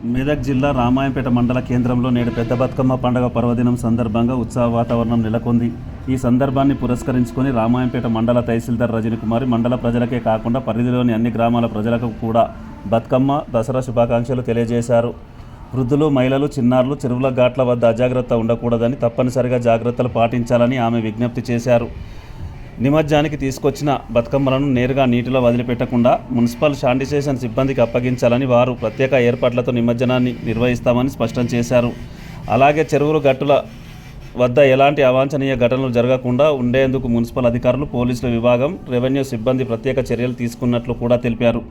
మెదక్ జిల్లా రామాయంపేట మండల కేంద్రంలో నేడు పెద్ద బతుకమ్మ పండుగ పర్వదినం సందర్భంగా ఉత్సవ వాతావరణం నెలకొంది. ఈ సందర్భాన్ని పురస్కరించుకొని రామాయంపేట మండల తహసీల్దార్ రజనీకుమారి మండల ప్రజలకే కాకుండా పరిధిలోని అన్ని గ్రామాల ప్రజలకు కూడా బతుకమ్మ దసరా శుభాకాంక్షలు తెలియజేశారు. వృద్ధులు, మహిళలు, చిన్నారులు చెరువుల ఘాట్ల వద్ద అజాగ్రత్త ఉండకూడదని, తప్పనిసరిగా జాగ్రత్తలు పాటించాలని ఆమె విజ్ఞప్తి చేశారు. నిమజ్జనానికి తీసుకొచ్చిన బతుకమ్మలను నేరుగా నీటిలో వదిలిపెట్టకుండా మున్సిపల్ శానిటైజేషన్ సిబ్బందికి అప్పగించాలని, వారు ప్రత్యేక ఏర్పాట్లతో నిమజ్జనాన్ని నిర్వహిస్తామని స్పష్టం చేశారు. అలాగే చెరువులు గట్టుల వద్ద ఎలాంటి అవాంఛనీయ ఘటనలు జరగకుండా ఉండేందుకు మున్సిపల్ అధికారులు, పోలీసుల విభాగం, రెవెన్యూ సిబ్బంది ప్రత్యేక చర్యలు తీసుకున్నట్లు కూడా తెలిపారు.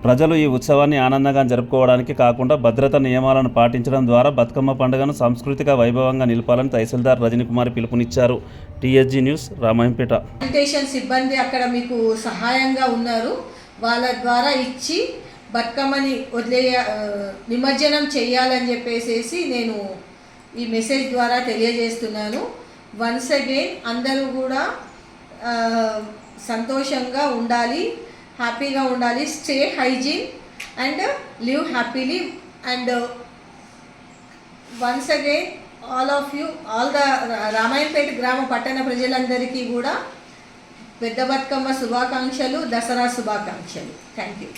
ప్రజలు ఈ ఉత్సవాన్ని ఆనందంగా జరుపుకోవడానికి కాకుండా భద్రతా నియమాలను పాటించడం ద్వారా బతుకమ్మ పండుగను సాంస్కృతిక వైభవంగా నిలపాలని తహసీల్దార్ రజనీకుమారి పిలుపునిచ్చారు. TSG news, Ramayampet. శానిటేషన్ సిబ్బంది అక్కడ మీకు సహాయంగా ఉన్నారు. వాళ్ళ ద్వారా ఇచ్చి బతుకమ్మని నిమజ్జనం చేయాలని చెప్పేసి నేను ఈ మెసేజ్ ద్వారా తెలియజేస్తున్నాను. వన్స్ అగైన్ అందరూ కూడా సంతోషంగా ఉండాలి, హ్యాపీగా ఉండాలి. Stay hygiene and live happily. And once again all of you, all the Ramayampet గ్రామ పట్టణ ప్రజలందరికీ కూడా పెద్ద బతుకమ్మ శుభాకాంక్షలు, దసరా శుభాకాంక్షలు. Thank you.